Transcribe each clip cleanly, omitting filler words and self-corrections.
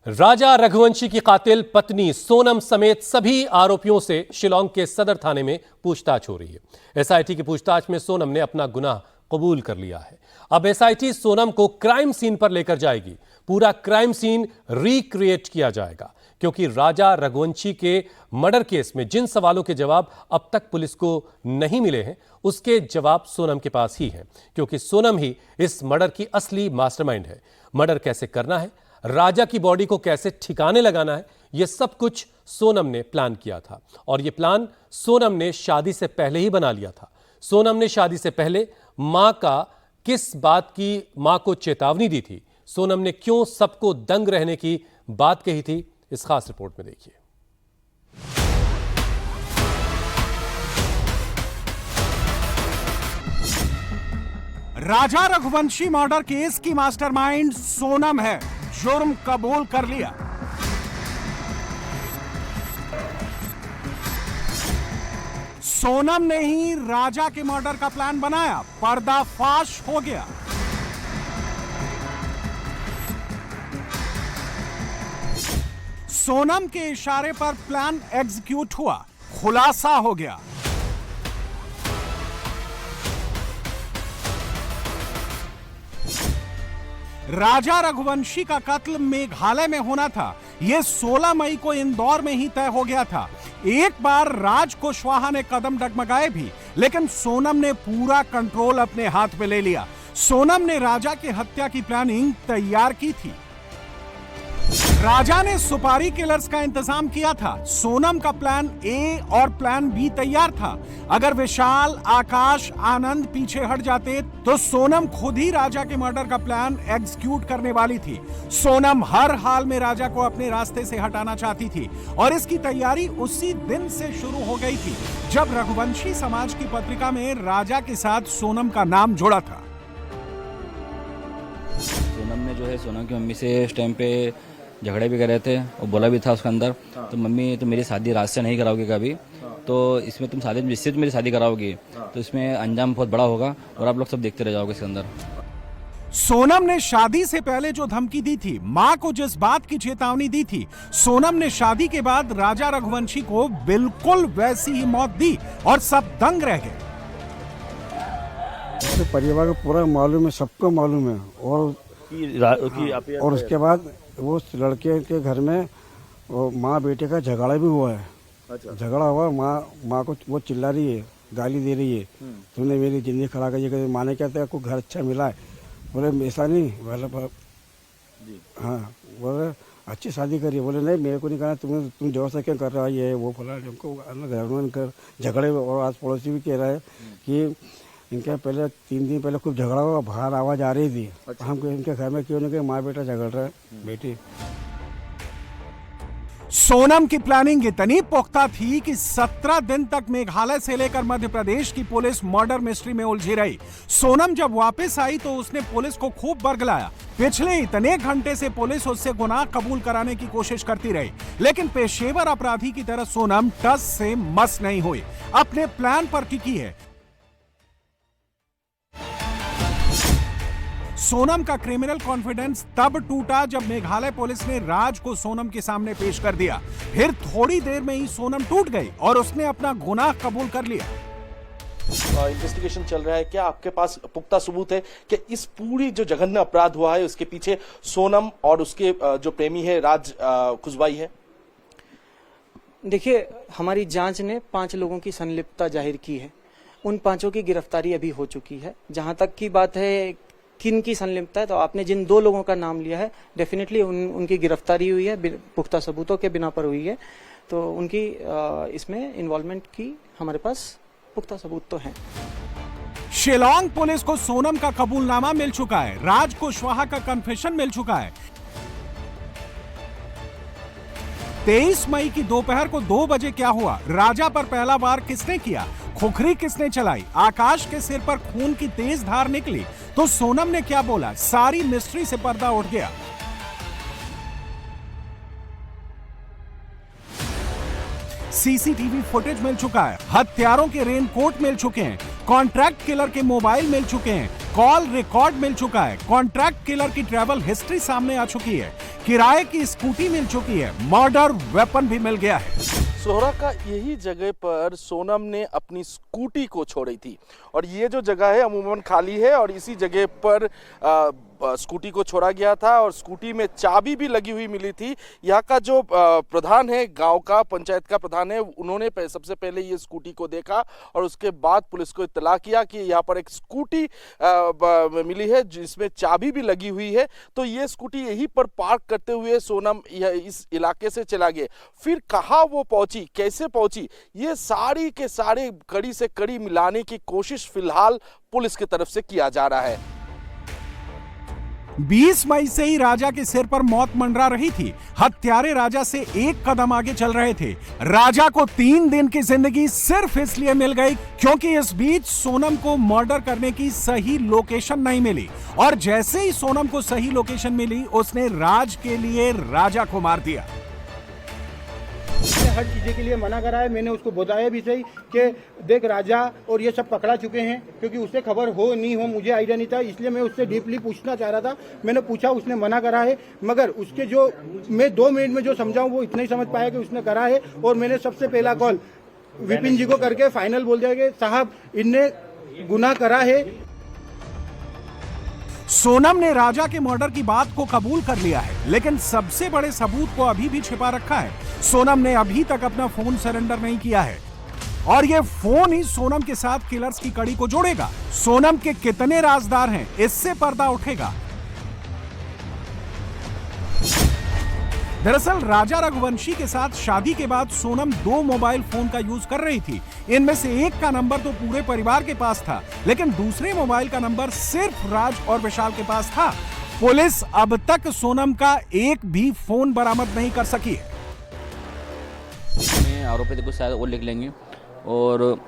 राजा रघुवंशी की कातिल पत्नी सोनम समेत सभी आरोपियों से शिलांग के सदर थाने में पूछताछ हो रही है। एसआईटी की पूछताछ में सोनम ने अपना गुनाह कबूल कर लिया है। अब एसआईटी सोनम को क्राइम सीन पर लेकर जाएगी। पूरा क्राइम सीन रिक्रिएट किया जाएगा, क्योंकि राजा रघुवंशी के मर्डर केस में जिन सवालों के जवाब अब तक पुलिस को नहीं मिले हैं, उसके जवाब सोनम के पास ही हैं, क्योंकि सोनम ही इस मर्डर की असली मास्टरमाइंड है। मर्डर कैसे करना है, राजा की बॉडी को कैसे ठिकाने लगाना है, यह सब कुछ सोनम ने प्लान किया था। और यह प्लान सोनम ने शादी से पहले ही बना लिया था। सोनम ने शादी से पहले मां को चेतावनी दी थी। सोनम ने क्यों सबको दंग रहने की बात कही थी, इस खास रिपोर्ट में देखिए। राजा रघुवंशी मर्डर केस की मास्टरमाइंड सोनम है। जुर्म कबूल कर लिया। सोनम ने ही राजा के मर्डर का प्लान बनाया। पर्दाफाश हो गया। सोनम के इशारे पर प्लान एग्जीक्यूट हुआ। खुलासा हो गया। राजा रघुवंशी का कत्ल मेघालय में होना था। यह 16 मई को इंदौर में ही तय हो गया था। एक बार राज कुशवाहा ने कदम डगमगाए भी, लेकिन सोनम ने पूरा कंट्रोल अपने हाथ में ले लिया। सोनम ने राजा की हत्या की प्लानिंग तैयार की थी। राजा ने सुपारी किलर्स का इंतजाम किया था। सोनम का प्लान ए और प्लान बी तैयार था। अगर विशाल, आकाश, आनंद पीछे हट जाते तो सोनम खुद ही राजा के मर्डर का प्लान एग्जीक्यूट करने वाली थी। सोनम हर हाल में राजा को अपने रास्ते से हटाना चाहती थी और इसकी तैयारी उसी दिन से शुरू हो गई थी जब रघुवंशी समाज की पत्रिका में राजा के साथ सोनम का नाम जुड़ा था। सोनम ने जो है सोनम की मम्मी से इस टाइम पे झगड़े भी कर रहे थे और बोला भी था उसके अंदर, तो मम्मी तुम मेरी शादी राज से नहीं कराओगी कभी, तो इसमें तुम शादी जिससे मेरी शादी कराओगी तो इसमें अंजाम बहुत बड़ा होगा और आप लोग सब देखते रह जाओगे इसके अंदर। सोनम ने शादी से पहले जो धमकी दी थी, मां को जिस बात की चेतावनी दी थी, सोनम ने शादी के बाद राजा रघुवंशी को बिल्कुल वैसी ही मौत दी और सब दंग रह गए। परिवार को पूरा मालूम है, सबको मालूम है। और उसके बाद वो लड़के के घर में माँ बेटे का झगड़ा भी हुआ है। अच्छा। झगड़ा हुआ, माँ को वो चिल्ला रही है, गाली दे रही है, तुमने मेरी जिंदगी खड़ा कर। माँ ने कहते आपको घर अच्छा मिला है। बोले ऐसा नहीं, बोले हाँ, बोले अच्छी शादी करी। बोले नहीं, मेरे को नहीं करना, तुम जोर से क्यों कर रहा है, ये वो बोला हमको झगड़े। और आज पड़ोसी भी कह रहा है कि इनके पहले 3 दिन पहले खूब झगड़ा हुआ, बाहर आवाज आ रही थी। अच्छा। हमको इनके घर में क्यों नहीं कि माँ बेटा झगड़ रहा है बेटी। सोनम की प्लानिंग इतनी पुख्ता थी कि 17 दिन तक मेघालय से लेकर मध्य प्रदेश की पुलिस मर्डर मिस्ट्री में उलझी रही। सोनम जब वापस आई तो उसने पुलिस को खूब बरगलाया। पिछले इतने घंटे से पुलिस उससे गुनाह कबूल कराने की कोशिश करती रही, लेकिन पेशेवर अपराधी की तरह सोनम टस से मस नहीं हुई। अपने प्लान पर टिकी है। सोनम का क्रिमिनल कॉन्फिडेंस तब टूटा जब मेघालय पुलिस ने राज को सोनम के सामने पेश कर दिया। फिर थोड़ी देर में ही सोनम टूट गई और उसने अपना गुनाह कबूल कर लिया। इन्वेस्टिगेशन चल रहा है, क्या आपके पास पुख्ता सबूत है कि इस पूरी जो जघन्य अपराध हुआ है उसके पीछे सोनम और उसके जो प्रेमी है राज कुशवाहा है? देखिए, हमारी जांच ने 5 लोगों की संलिप्तता जाहिर की है। उन 5 की गिरफ्तारी अभी हो चुकी है। जहां तक की बात है किन की संलिप्तता है, तो आपने जिन 2 लोगों का नाम लिया है, डेफिनेटली उनकी गिरफ्तारी हुई है, पुख्ता सबूतों के बिना पर हुई है। तो उनकी इसमें इन्वॉल्वमेंट की हमारे पास पुख्ता सबूत तो हैं। शिलांग पुलिस को सोनम का कबूलनामा मिल चुका है। राज कुशवाहा का कन्फेशन मिल चुका है। 23 मई की दोपहर को 2 बजे क्या हुआ, राजा पर पहला वार किसने किया, खुखरी किसने चलाई, आकाश के सिर पर खून की तेज धार निकली तो सोनम ने क्या बोला, सारी मिस्ट्री से पर्दा उठ गया। सीसीटीवी फुटेज मिल चुका है, हत्यारों के रेनकोट मिल चुके हैं, कॉन्ट्रैक्ट किलर के मोबाइल मिल चुके हैं, कॉल रिकॉर्ड मिल चुका है, कॉन्ट्रैक्ट किलर की ट्रैवल हिस्ट्री सामने आ चुकी है। किराए की स्कूटी मिल चुकी है, मर्डर वेपन भी मिल गया है। सोहरा का यही जगह पर सोनम ने अपनी स्कूटी को छोड़ी थी और ये जो जगह है अमूमन खाली है और इसी जगह पर स्कूटी को छोड़ा गया था और स्कूटी में चाबी भी लगी हुई मिली थी। यहाँ का जो प्रधान है, गांव का पंचायत का प्रधान है, उन्होंने सबसे पहले ये स्कूटी को देखा और उसके बाद पुलिस को इत्तला किया कि यहाँ पर एक स्कूटी मिली है जिसमें चाबी भी लगी हुई है। तो ये स्कूटी यहीं पर पार्क करते हुए सोनम इस इलाके से चला गया। फिर कहाँ वो पहुंची, कैसे पहुंची, ये सारी के सारे कड़ी से कड़ी मिलाने की कोशिश फिलहाल पुलिस की तरफ से किया जा रहा है। 20 मई से ही राजा के सिर पर मौत मंडरा रही थी। हत्यारे राजा से एक कदम आगे चल रहे थे। राजा को 3 दिन की जिंदगी सिर्फ इसलिए मिल गई क्योंकि इस बीच सोनम को मर्डर करने की सही लोकेशन नहीं मिली और जैसे ही सोनम को सही लोकेशन मिली उसने राज के लिए राजा को मार दिया। मैंने हर चीज़ें के लिए मना करा है। मैंने उसको बताया भी सही कि देख राजा और ये सब पकड़ा चुके हैं, क्योंकि उससे खबर हो नहीं हो मुझे आइडिया नहीं था, इसलिए मैं उससे डीपली पूछना चाह रहा था। मैंने पूछा, उसने मना करा है, मगर उसके जो मैं 2 मिनट में जो समझाऊं वो इतना ही समझ पाया कि उसने करा है। और मैंने सबसे पहला कॉल विपिन जी को करके फाइनल बोल दिया कि साहब इनने गुनाह करा है। सोनम ने राजा के मर्डर की बात को कबूल कर लिया है, लेकिन सबसे बड़े सबूत को अभी भी छिपा रखा है। सोनम ने अभी तक अपना फोन सरेंडर नहीं किया है और ये फोन ही सोनम के साथ किलर्स की कड़ी को जोड़ेगा। सोनम के कितने राजदार हैं, इससे पर्दा उठेगा। दरअसल राजा रघुवंशी के साथ शादी के बाद सोनम 2 मोबाइल फोन का यूज कर रही थी। इनमें से एक का नंबर तो पूरे परिवार के पास था, लेकिन दूसरे मोबाइल का नंबर सिर्फ राज और विशाल के पास था। पुलिस अब तक सोनम का एक भी फोन बरामद नहीं कर सकी है। आरोपी तो कुछ शायद और लिख लेंगे और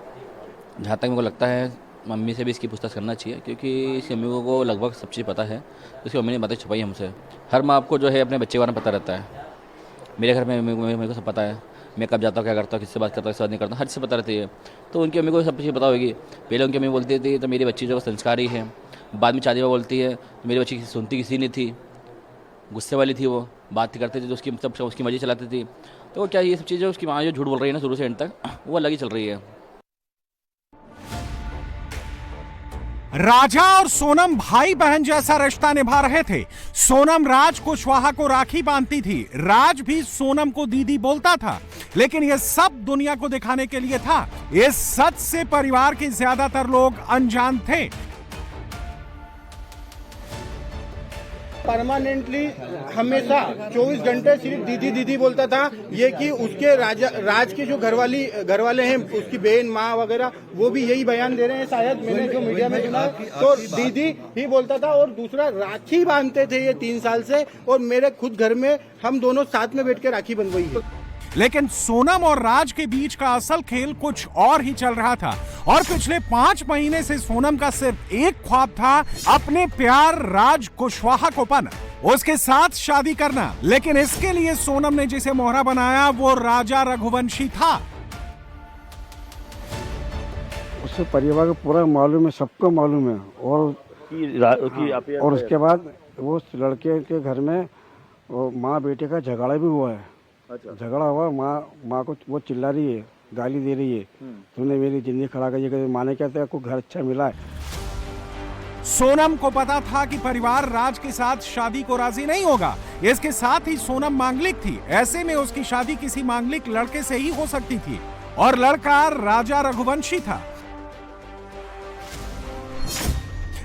जहाँ तक मेरे को लगता है मम्मी से भी इसकी पूछताछ करना चाहिए, क्योंकि इसकी मम्मी को लगभग सब चीज़ पता है। उसकी मम्मी ने बातें छुपाई हमसे। हर माँ आपको जो है अपने बच्चे के बारे में पता रहता है। मेरे घर में मेरे को सब पता है, मैं कब जाता हूँ, क्या करता हूँ, किससे बात करता हूँ, किससे बात नहीं करता, हर चीज़ पता रहती है। तो उनकी मम्मी को सब चीज़ पता होगी। पहले उनकी मम्मी बोलती थी तो मेरी बच्ची जो संस्कारी है, बाद में शादी में बोलती है तो मेरी बच्ची सुनती किसी नहीं थी, गुस्से वाली थी, वो बात करती थी तो उसकी मतलब उसकी मर्जी चलाती थी। तो क्या ये सब चीज़ें उसकी माँ जो झूठ बोल रही है ना शुरू से एंड तक, वो अलग ही चल रही है। राजा और सोनम भाई बहन जैसा रिश्ता निभा रहे थे। सोनम राज कुशवाहा को राखी बांधती थी, राज भी सोनम को दीदी बोलता था, लेकिन यह सब दुनिया को दिखाने के लिए था। इस सच से परिवार के ज्यादातर लोग अनजान थे। परमानेंटली हमेशा 24 घंटे सिर्फ दीदी दीदी बोलता था। ये कि उसके राज के जो घर वाले हैं, उसकी बहन माँ वगैरह, वो भी यही बयान दे रहे हैं, शायद मैंने जो मीडिया में सुना, तो दीदी ही बोलता था। और दूसरा, राखी बांधते थे ये 3 साल से, और मेरे खुद घर में हम दोनों साथ में बैठ के राखी बंधवाई है। लेकिन सोनम और राज के बीच का असल खेल कुछ और ही चल रहा था और पिछले 5 महीने से सोनम का सिर्फ एक ख्वाब था, अपने प्यार राज कुशवाहा को पाना, उसके साथ शादी करना। लेकिन इसके लिए सोनम ने जिसे मोहरा बनाया वो राजा रघुवंशी था। उससे परिवार को पूरा मालूम है, सबको मालूम है। और उसके बाद वो लड़के के घर में माँ बेटे का झगड़ा भी हुआ है। झगड़ा हुआ, माँ को वो चिल्ला रही है, गाली दे रही है, तूने मेरी जिंदगी खराब कर। माँ ने कहते हैं आपको घर अच्छा मिला है। सोनम को पता था कि परिवार राज के साथ शादी को राजी नहीं होगा। इसके साथ ही सोनम मांगलिक थी, ऐसे में उसकी शादी किसी मांगलिक लड़के से ही हो सकती थी और लड़का राजा रघुवंशी था।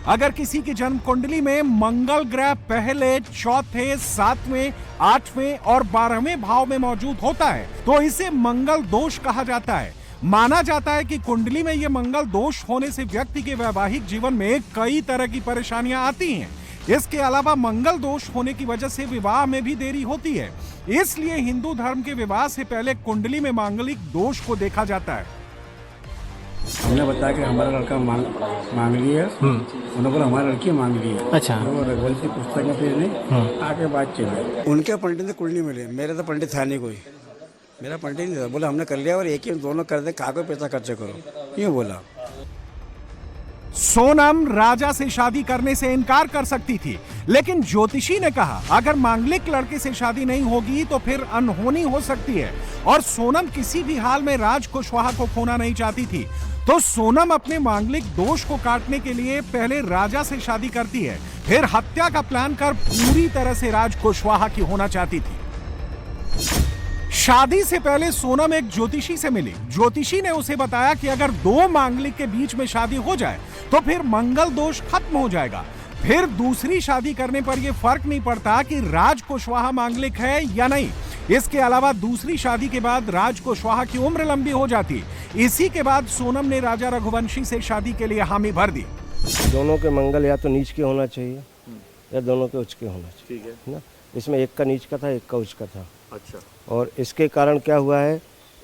अगर किसी की जन्म कुंडली में मंगल ग्रह पहले, चौथे, 7वें, 8वें और 12वें भाव में मौजूद होता है तो इसे मंगल दोष कहा जाता है। माना जाता है कि कुंडली में यह मंगल दोष होने से व्यक्ति के वैवाहिक जीवन में कई तरह की परेशानियां आती हैं। इसके अलावा मंगल दोष होने की वजह से विवाह में भी देरी होती है। इसलिए हिंदू धर्म के विवाह से पहले कुंडली में मांगलिक दोष को देखा जाता है। उन्होंने बताया कि हमारा लड़का मांगली है, उन्होंने बोला हमारी लड़की मांगली है। अच्छा। वो रघुवंशी पुस्तक में फिर आके बात चली। उनके पंडित से कुंडली मिले, मेरे तो पंडित था नहीं कोई, मेरा पंडित नहीं था। बोला हमने कर लिया और एक ही दोनों कर दे, कागज पैसा खर्च करो, यूँ बोला। सोनम राजा से शादी करने से इनकार कर सकती थी, लेकिन ज्योतिषी ने कहा अगर मांगलिक लड़के से शादी नहीं होगी तो फिर अनहोनी हो सकती है और सोनम किसी भी हाल में राज कुशवाहा को खोना नहीं चाहती थी। तो सोनम अपने मांगलिक दोष को काटने के लिए पहले राजा से शादी करती है, फिर हत्या का प्लान कर पूरी तरह से राज कुशवाहा की होना चाहती थी। शादी से पहले सोनम एक ज्योतिषी से मिली। ज्योतिषी ने उसे बताया कि अगर दो मांगलिक के बीच में शादी हो जाए तो फिर मंगल दोष खत्म हो जाएगा। फिर दूसरी शादी करने पर यह फर्क नहीं पड़ता कि राज कुशवाहा मांगलिक है या नहीं। इसके अलावा दूसरी शादी के बाद राज कुशवाहा की उम्र लंबी हो जाती। इसी के बाद सोनम ने राजा रघुवंशी से शादी के लिए हामी भर दी। दोनों के मंगल या तो नीच के होना चाहिए या दोनों के उच्च के होना चाहिए। ठीक है ना, इसमें एक का नीच का था, एक का उच्च का था। अच्छा और इसके कारण क्या हुआ है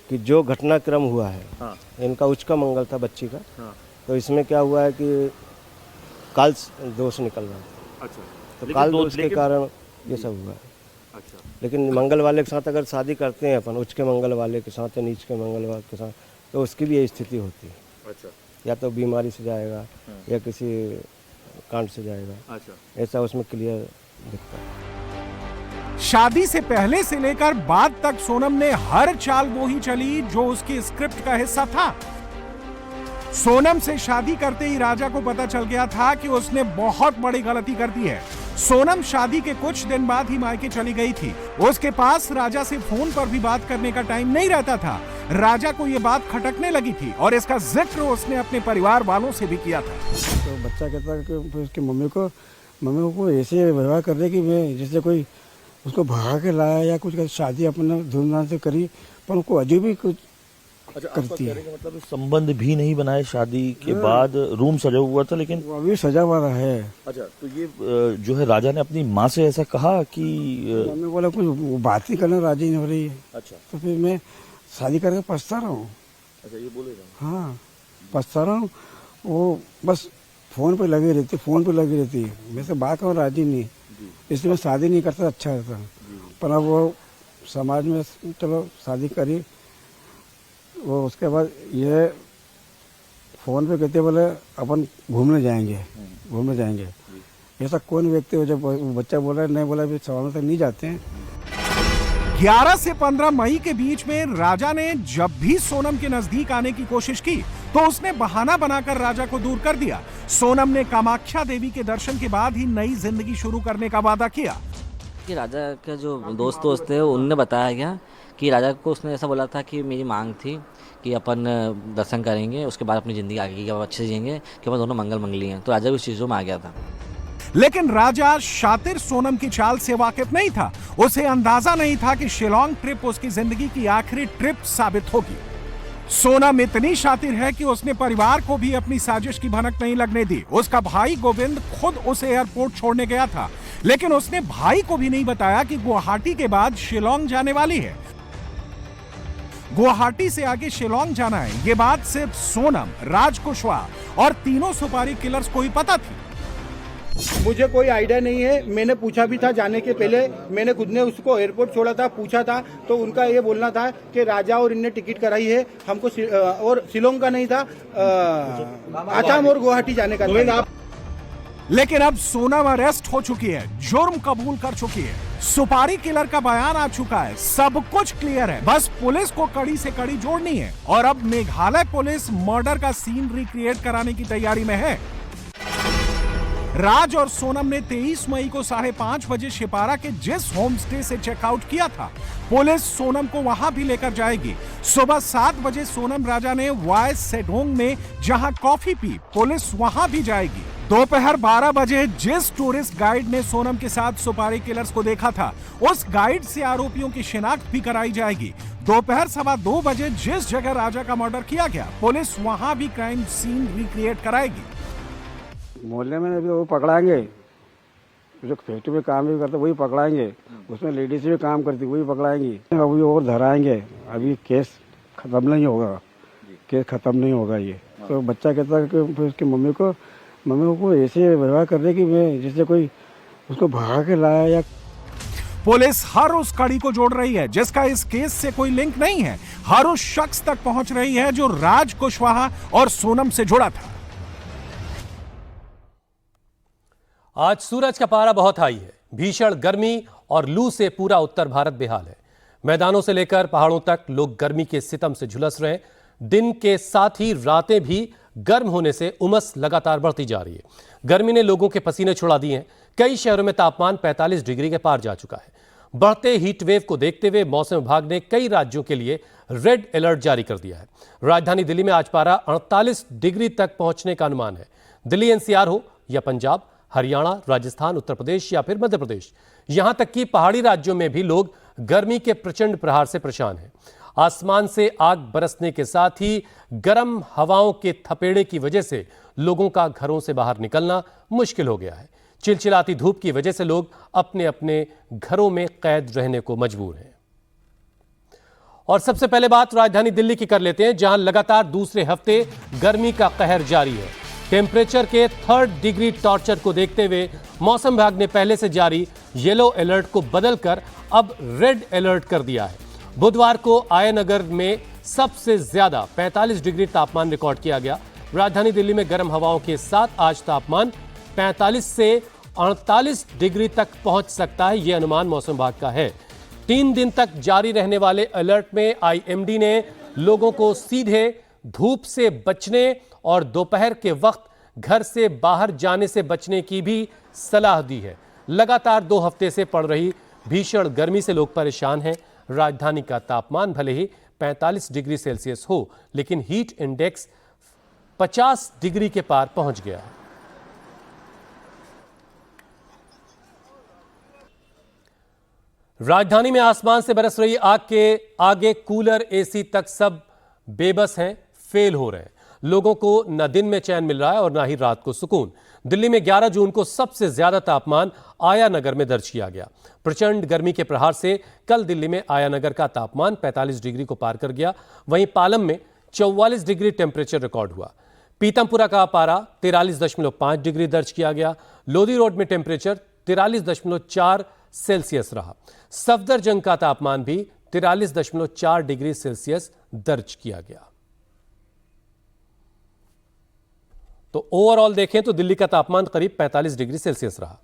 कि जो घटनाक्रम हुआ है, हाँ इनका उच्च का मंगल था बच्ची का, हाँ तो इसमें क्या हुआ है कि काल दोष निकल रहा था। अच्छा तो काल दोष के कारण ये सब हुआ है। अच्छा लेकिन मंगल वाले के साथ अगर शादी करते हैं अपन, उच्च के मंगल वाले के साथ या नीच के मंगल वाले के साथ, तो उसकी भी यही स्थिति होती है। अच्छा या तो बीमारी से जाएगा या किसी कांड से जाएगा। अच्छा ऐसा उसमें क्लियर दिखता है। शादी से पहले से लेकर बाद तक सोनम ने हर चाल वो ही चली जो उसकी स्क्रिप्ट का हिस्सा था। सोनम से शादी करते ही राजा को पता चल गया था कि उसने बहुत बड़ी गलती कर दी है। सोनम शादी के कुछ दिन बाद ही मायके चली गई थी। उसके पास राजा से फोन पर भी बात करने का टाइम नहीं रहता था। राजा को यह बात खटकने लगी थी और इसका जिक्र उसने अपने परिवार वालों से भी किया था। तो बच्चा कहता है कि उसकी मम्मी को ऐसे व्यवहार कर रहे कि मैं जैसे कोई उसको भगा के लाया या कुछ शादी अपने धूमधाम से करी, पर उनको अजूब भी कुछ करती है। मतलब संबंध भी नहीं बनाए शादी के बाद, रूम सजा हुआ था लेकिन वो अभी सजा हुआ है। अच्छा, तो ये जो है राजा ने अपनी माँ से ऐसा कहा कि मम्मी बोला कुछ बात ही करने राजी नहीं हो रही है। अच्छा, तो फिर मैं शादी करके पछता रहा हूँ। अच्छा ये बोले रहा। हाँ, पछता रहा हूँ। वो बस फोन पे लगी रहती। मैं से बात और राजी नहीं, इसलिए मैं शादी नहीं करता, अच्छा रहता। पर अब वो समाज में चलो शादी करी, वो उसके बाद ये फोन पे कहते बोले अपन घूमने जाएंगे। ऐसा कौन व्यक्ति हो जब बच्चा बोला नहीं बोला भी सवालों तक नहीं जाते हैं। 11 से 15 मई के बीच में राजा ने जब भी सोनम के नजदीक आने की कोशिश की तो उसने बहाना बनाकर राजा को दूर कर दिया। सोनम ने कामाख्या देवी के दर्शन के बाद ही नई जिंदगी शुरू करने का वादा किया। कि राजा का जो दोस्त थे उनने बताया गया कि राजा को उसने ऐसा बोला था कि मेरी मांग थी कि अपन दर्शन करेंगे, उसके बाद अपनी ज़िंदगी आगे की अच्छे से जिएंगे, कि अपन दोनों मंगल मंगली हैं। तो राजा भी उस चीज़ों में आ गया था। लेकिन राजा शातिर सोनम की चाल से वाकिफ नहीं था। उसे अंदाजा नहीं था कि शिलोंग ट्रिप उसकी जिंदगी की आखिरी ट्रिप साबित होगी। सोनम इतनी शातिर है कि उसने परिवार को भी अपनी साजिश की भनक नहीं लगने दी। उसका भाई गोविंद खुद उसे एयरपोर्ट छोड़ने गया था, लेकिन उसने भाई को भी नहीं बताया कि गुवाहाटी के बाद शिलोंग जाने वाली है। गुवाहाटी से आगे शिलोंग जाना है, ये बात सिर्फ सोनम, राज कुशवाहा और तीनों सुपारी किलर्स को ही पता थी। मुझे कोई आइडिया नहीं है। मैंने पूछा भी था जाने के पहले, मैंने खुद ने उसको एयरपोर्ट छोड़ा था, पूछा था, तो उनका ये बोलना था कि राजा और इनने टिकट कराई है हमको, और शिलोंग का नहीं था, आसाम और गुवाहाटी जाने का। लेकिन अब सोनम अरेस्ट हो चुकी है, जुर्म कबूल कर चुकी है, सुपारी किलर का बयान आ चुका है, सब कुछ क्लियर है। बस पुलिस को कड़ी से कड़ी जोड़नी है और अब मेघालय पुलिस मर्डर का सीन रिक्रिएट कराने की तैयारी में है। राज और सोनम ने 23 मई को 5:30 बजे शिपारा के जिस होम स्टे से चेकआउट किया था, पुलिस सोनम को वहां भी लेकर जाएगी। सुबह 7 बजे सोनम राजा ने वाई सेडोंग में जहां कॉफी पी, पुलिस वहां भी जाएगी। दोपहर 12 बजे जिस टूरिस्ट गाइड ने सोनम के साथ सुपारी किलर्स को देखा था, उस गाइड से आरोपियों की शिनाख्त भी कराई जाएगी। दोपहर 2:15 बजे जिस जगह राजा का मर्डर किया गया, पुलिस वहां भी क्राइम सीन रिक्रिएट कराएगी। मोहल्ले में अभी वो पकड़ाएंगे, जो फैक्ट्री में काम भी करते वही पकड़ाएंगे, उसमें लेडीज भी काम करती वही पकड़ाएंगी, अभी और धराएंगे। अभी केस खत्म नहीं होगा, ये तो बच्चा कहता है कि उसकी मम्मी को ऐसे व्यवहार कर रहे कि मैं जैसे कोई उसको भगा के लाया या। पुलिस हर उस कड़ी को जोड़ रही है जिसका इस केस से कोई लिंक नहीं है, हर उस शख्स तक पहुंच रही है जो राज कुशवाहा और सोनम से जुड़ा था। आज सूरज का पारा बहुत हाई है। भीषण गर्मी और लू से पूरा उत्तर भारत बेहाल है। मैदानों से लेकर पहाड़ों तक लोग गर्मी के सितम से झुलस रहे हैं। दिन के साथ ही रातें भी गर्म होने से उमस लगातार बढ़ती जा रही है। गर्मी ने लोगों के पसीने छुड़ा दिए हैं। कई शहरों में तापमान 45 डिग्री के पार जा चुका है। बढ़ते हीट वेव को देखते हुए मौसम विभाग ने कई राज्यों के लिए रेड अलर्ट जारी कर दिया है। राजधानी दिल्ली में आज पारा 48 डिग्री तक पहुंचने का अनुमान है। दिल्ली एनसीआर हो या पंजाब, हरियाणा, राजस्थान, उत्तर प्रदेश या फिर मध्य प्रदेश, यहां तक कि पहाड़ी राज्यों में भी लोग गर्मी के प्रचंड प्रहार से परेशान हैं। आसमान से आग बरसने के साथ ही गर्म हवाओं के थपेड़े की वजह से लोगों का घरों से बाहर निकलना मुश्किल हो गया है। चिलचिलाती धूप की वजह से लोग अपने अपने घरों में कैद रहने को मजबूर हैं। और सबसे पहले बात राजधानी दिल्ली की कर लेते हैं, जहां लगातार दूसरे हफ्ते गर्मी का कहर जारी है। टेम्परेचर के 3rd डिग्री टॉर्चर को देखते हुए मौसम विभाग ने पहले से जारी येलो अलर्ट को बदलकर अब रेड अलर्ट कर दिया है। बुधवार को आयनगर में सबसे ज्यादा 45 डिग्री तापमान रिकॉर्ड किया गया। राजधानी दिल्ली में गर्म हवाओं के साथ आज तापमान 45 से 48 डिग्री तक पहुंच सकता है, यह अनुमान मौसम विभाग का है। 3 दिन तक जारी रहने वाले अलर्ट में आईएमडी ने लोगों को सीधे धूप से बचने और दोपहर के वक्त घर से बाहर जाने से बचने की भी सलाह दी है। लगातार 2 हफ्ते से पड़ रही भीषण गर्मी से लोग परेशान हैं। राजधानी का तापमान भले ही 45 डिग्री सेल्सियस हो, लेकिन हीट इंडेक्स 50 डिग्री के पार पहुंच गया है। राजधानी में आसमान से बरस रही आग के आगे कूलर, एसी तक सब बेबस हैं, फेल हो रहे हैं। लोगों को न दिन में चैन मिल रहा है और न ही रात को सुकून। दिल्ली में 11 जून को सबसे ज्यादा तापमान आयानगर में दर्ज किया गया। प्रचंड गर्मी के प्रहार से कल दिल्ली में आयानगर का तापमान 45 डिग्री को पार कर गया। वहीं पालम में 44 डिग्री टेम्परेचर रिकॉर्ड हुआ। पीतमपुरा का पारा 43.5 डिग्री दर्ज किया गया। लोधी रोड में टेम्परेचर 43.4 सेल्सियस रहा। सफदरजंग का तापमान भी 43.4 डिग्री सेल्सियस दर्ज किया गया। तो ओवरऑल देखें तो दिल्ली का तापमान करीब 45 डिग्री सेल्सियस रहा।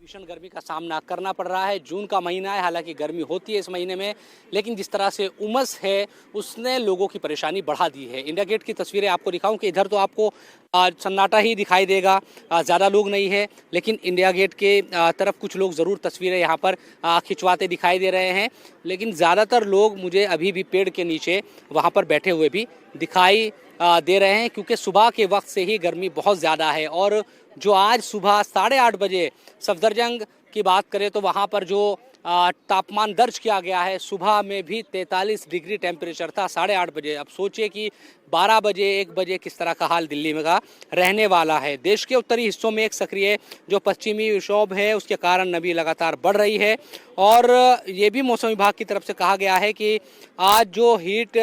भीषण गर्मी का सामना करना पड़ रहा है। जून का महीना है, हालांकि गर्मी होती है इस महीने में, लेकिन जिस तरह से उमस है उसने लोगों की परेशानी बढ़ा दी है। इंडिया गेट की तस्वीरें आपको दिखाऊं कि इधर तो आपको सन्नाटा ही दिखाई देगा, ज़्यादा लोग नहीं है, लेकिन इंडिया गेट के तरफ कुछ लोग ज़रूर तस्वीरें यहाँ पर खिंचवाते दिखाई दे रहे हैं। लेकिन ज़्यादातर लोग मुझे अभी भी पेड़ के नीचे वहाँ पर बैठे हुए भी दिखाई दे रहे हैं, क्योंकि सुबह के वक्त से ही गर्मी बहुत ज़्यादा है। और जो आज सुबह 8:30 बजे सफदरजंग की बात करें तो वहाँ पर जो तापमान दर्ज किया गया है, सुबह में भी 43 डिग्री टेम्परेचर था 8:30 बजे। अब सोचिए कि 12 बजे 1 बजे किस तरह का हाल दिल्ली में का रहने वाला है। देश के उत्तरी हिस्सों में एक सक्रिय जो पश्चिमी विक्षोभ है उसके कारण नमी लगातार बढ़ रही है। और ये भी मौसम विभाग की तरफ से कहा गया है कि आज जो हीट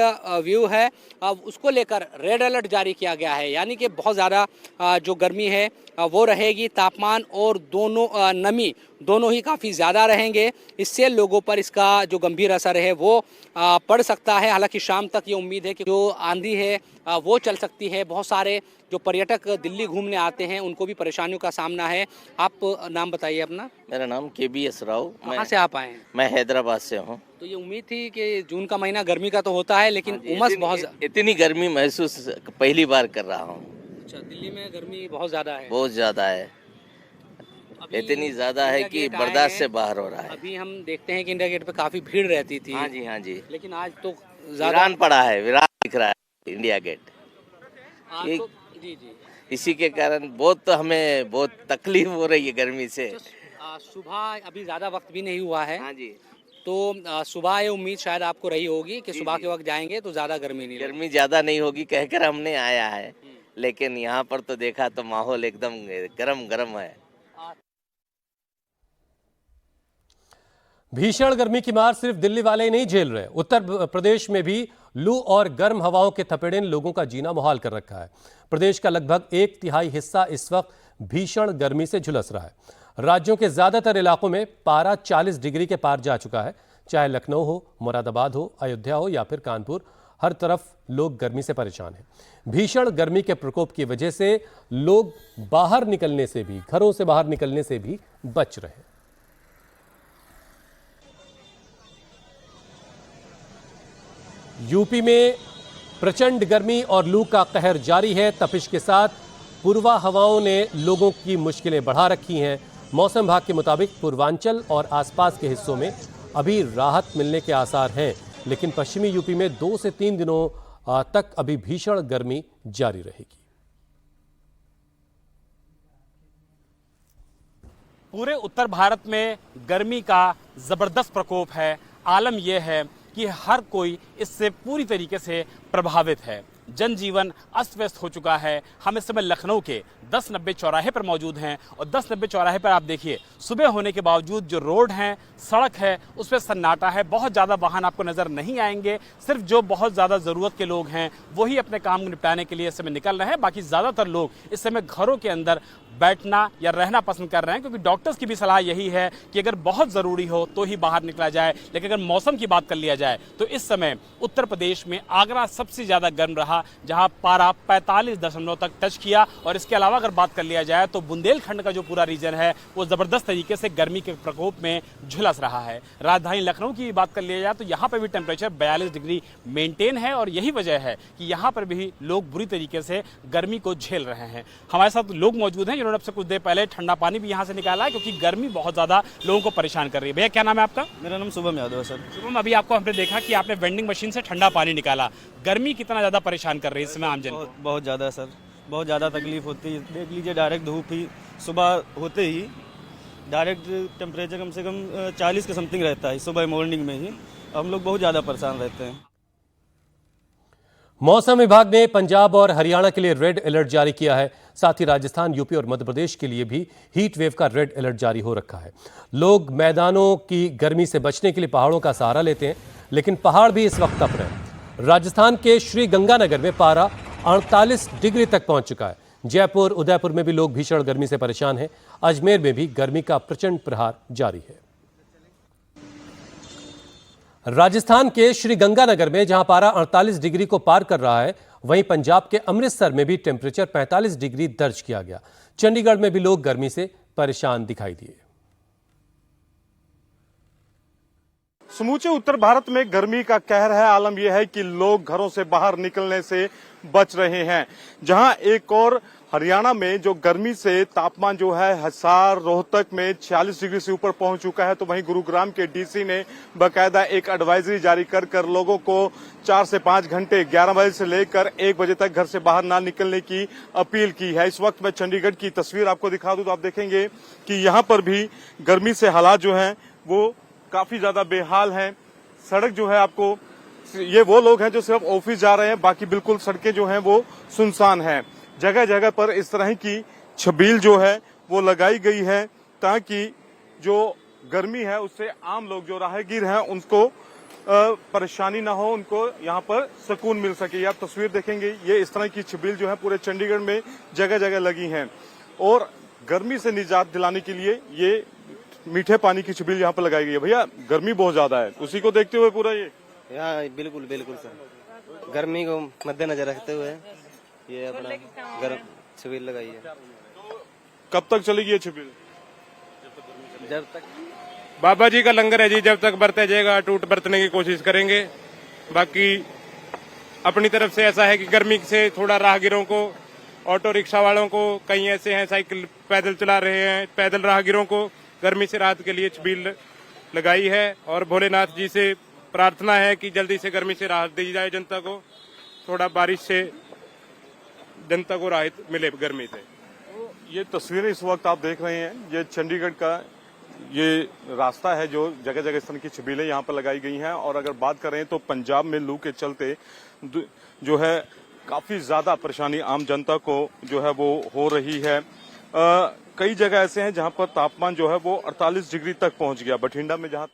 व्यू है अब उसको लेकर रेड अलर्ट जारी किया गया है, यानी कि बहुत ज़्यादा जो गर्मी है वो रहेगी। तापमान और नमी दोनों ही काफ़ी ज़्यादा रहेंगे। इससे लोगों पर इसका जो गंभीर असर है वो पड़ सकता है। हालांकि शाम तक ये उम्मीद है कि जो आंधी है वो चल सकती है। बहुत सारे जो पर्यटक दिल्ली घूमने आते हैं उनको भी परेशानियों का सामना है। आप नाम बताइए अपना। मेरा नाम KBS राव। कहाँ से आप आए हैं? मैं हैदराबाद से हूँ। तो ये उम्मीद थी कि जून का महीना गर्मी का तो होता है, लेकिन उमस बहुत इतनी गर्मी महसूस पहली बार कर रहा हूँ। अच्छा, दिल्ली में गर्मी बहुत ज़्यादा है? बहुत ज़्यादा है, इतनी ज़्यादा है कि बर्दाश्त से बाहर हो रहा है। अभी हम देखते हैं कि इंडिया गेट पे काफ़ी भीड़ रहती थी। हाँ जी, हाँ जी। लेकिन आज तो वीरान पड़ा है, वीरान दिख रहा है इंडिया गेट। तो, जी जी, इसी के कारण बहुत हमें बहुत तकलीफ हो रही है गर्मी से। सुबह अभी ज़्यादा वक्त भी नहीं हुआ है। हाँ जी। तो सुबह ये उम्मीद शायद आपको रही होगी कि सुबह के वक्त जाएंगे तो ज़्यादा गर्मी नहीं, गर्मी ज़्यादा नहीं होगी कहकर हमने आया है, लेकिन यहाँ पर तो देखा तो माहौल एकदम गरम गरम है। भीषण गर्मी की मार सिर्फ दिल्ली वाले ही नहीं झेल रहे। उत्तर प्रदेश में भी लू और गर्म हवाओं के थपेड़े ने लोगों का जीना मुहाल कर रखा है। प्रदेश का लगभग 1/3 हिस्सा इस वक्त भीषण गर्मी से झुलस रहा है। राज्यों के ज्यादातर इलाकों में पारा 40 डिग्री के पार जा चुका है। चाहे लखनऊ हो, मुरादाबाद हो, अयोध्या हो या फिर कानपुर, हर तरफ लोग गर्मी से परेशान हैं। भीषण गर्मी के प्रकोप की वजह से लोग बाहर निकलने से भी, घरों से बाहर निकलने से भी बच रहे हैं। यूपी में प्रचंड गर्मी और लू का कहर जारी है। तपिश के साथ पूर्वा हवाओं ने लोगों की मुश्किलें बढ़ा रखी हैं। मौसम विभाग के मुताबिक पूर्वांचल और आसपास के हिस्सों में अभी राहत मिलने के आसार हैं, लेकिन पश्चिमी यूपी में 2 से 3 दिनों तक अभी भीषण गर्मी जारी रहेगी। पूरे उत्तर भारत में गर्मी का जबरदस्त प्रकोप है। आलम यह है कि हर कोई इससे पूरी तरीके से प्रभावित है। जनजीवन अस्त व्यस्त हो चुका है। हम इस समय लखनऊ के 10-90 चौराहे पर मौजूद हैं और 10-90 चौराहे पर आप देखिए, सुबह होने के बावजूद जो रोड हैं, सड़क है, उस पर सन्नाटा है। बहुत ज़्यादा वाहन आपको नज़र नहीं आएंगे। सिर्फ जो बहुत ज़्यादा ज़रूरत के लोग हैं वही अपने काम निपटाने के लिए इस समय निकल रहे हैं। बाकी ज़्यादातर लोग इस समय घरों के अंदर बैठना या रहना पसंद कर रहे हैं, क्योंकि डॉक्टर्स की भी सलाह यही है कि अगर बहुत ज़रूरी हो तो ही बाहर निकला जाए। लेकिन अगर मौसम की बात कर लिया जाए तो इस समय उत्तर प्रदेश में आगरा सबसे ज़्यादा गर्म रहा, जहां पारा 45 तक टच किया। और इसके अलावा अगर बात कर लिया जाए तो बुंदेलखंड का जो पूरा रीजन है वो ज़बरदस्त तरीके से गर्मी के प्रकोप में झुलस रहा है। राजधानी लखनऊ की बात कर लिया जाए तो यहाँ पर भी टेम्परेचर 42 डिग्री मेंटेन है और यही वजह है कि यहाँ पर भी लोग बुरी तरीके से गर्मी को झेल रहे हैं। हमारे साथ लोग मौजूद हैं जिन्होंने अब से कुछ देर पहले ठंडा पानी भी यहाँ से निकाला है, क्योंकि गर्मी बहुत ज़्यादा लोगों को परेशान कर रही है। भैया क्या नाम है आपका? मेरा नाम शुभम यादव है सर। शुभम, अभी आपको हमने देखा कि आपने वेंडिंग मशीन से ठंडा पानी निकाला। गर्मी कितना ज़्यादा परेशान कर रही है इसमें आमजन को? बहुत ज़्यादा सर, बहुत ज़्यादा तकलीफ होती है। देख लीजिए, डायरेक्ट धूप ही सुबह होते ही डायरेक्ट टेम्परेचर कम से कम 40 के समथिंग रहता है सुबह मॉर्निंग में ही। हम लोग बहुत ज़्यादा परेशान रहते हैं। मौसम विभाग ने पंजाब और हरियाणा के लिए रेड अलर्ट जारी किया है। साथ ही राजस्थान, यूपी और मध्य प्रदेश के लिए भी हीट वेव का रेड अलर्ट जारी हो रखा है। लोग मैदानों की गर्मी से बचने के लिए पहाड़ों का सहारा लेते हैं, लेकिन पहाड़ भी इस वक्त तप रहे हैं। राजस्थान के श्री गंगानगर में पारा 48 डिग्री तक पहुंच चुका है। जयपुर, उदयपुर में भी लोग भीषण गर्मी से परेशान हैं। अजमेर में भी गर्मी का प्रचंड प्रहार जारी है। राजस्थान के श्री गंगानगर में जहां पारा 48 डिग्री को पार कर रहा है, वहीं पंजाब के अमृतसर में भी टेम्परेचर 45 डिग्री दर्ज किया गया। चंडीगढ़ में भी लोग गर्मी से परेशान दिखाई दिए। समूचे उत्तर भारत में गर्मी का कहर है। आलम यह है कि लोग घरों से बाहर निकलने से बच रहे हैं। जहां एक और हरियाणा में जो गर्मी से तापमान जो है हिसार, रोहतक में 46 डिग्री से ऊपर पहुंच चुका है, तो वहीं गुरुग्राम के डीसी ने बाकायदा एक एडवाइजरी जारी कर लोगों को 4 से 5 घंटे 11 बजे से लेकर 1 बजे तक घर से बाहर ना निकलने की अपील की है। इस वक्त मैं चंडीगढ़ की तस्वीर आपको दिखा दूं तो आप देखेंगे कि यहाँ पर भी गर्मी से हालात जो हैं वो काफी ज्यादा बेहाल हैं। सड़क जो है आपको, ये वो लोग हैं जो सिर्फ ऑफिस जा रहे हैं, बाकी बिल्कुल सड़कें जो हैं वो सुनसान हैं। जगह जगह पर इस तरह की छबील जो है वो लगाई गई है, ताकि जो गर्मी है उससे आम लोग जो राहगीर हैं उनको परेशानी ना हो, उनको यहाँ पर सुकून मिल सके। आप तस्वीर देखेंगे, ये इस तरह की छबील जो है पूरे चंडीगढ़ में जगह जगह लगी हैं। और गर्मी से निजात दिलाने के लिए ये मीठे पानी की छबील यहाँ पर लगाई गई है। भैया, गर्मी बहुत ज्यादा है, उसी को देखते हुए पूरा ये बिल्कुल बिल्कुल सर, गर्मी को मद्देनजर रखते हुए ये अपना गर्म छबील लगाई है। कब तक चलेगी ये छबील? जब तक बाबा जी का लंगर है जी, जब तक बरता जाएगा टूट बरतने की कोशिश करेंगे। बाकी अपनी तरफ से ऐसा है कि गर्मी से थोड़ा राहगीरों को, ऑटो रिक्शा वालों को, कई ऐसे हैं साइकिल पैदल चला रहे हैं, पैदल राहगीरों को गर्मी से राहत के लिए छबील लगाई है। और भोलेनाथ जी से प्रार्थना है कि जल्दी से गर्मी से राहत दी जाए जनता को, थोड़ा बारिश से जनता को राहत मिले गर्मी से। ये तस्वीरें इस वक्त आप देख रहे हैं, ये चंडीगढ़ का ये रास्ता है जो जगह जगह इस तरह की छबीलें यहाँ पर लगाई गई हैं। और अगर बात करें तो पंजाब में लू के चलते जो है काफी ज्यादा परेशानी आम जनता को जो है वो हो रही है। कई जगह ऐसे हैं जहां पर तापमान जो है वो 48 डिग्री तक पहुंच गया। बठिंडा में जहां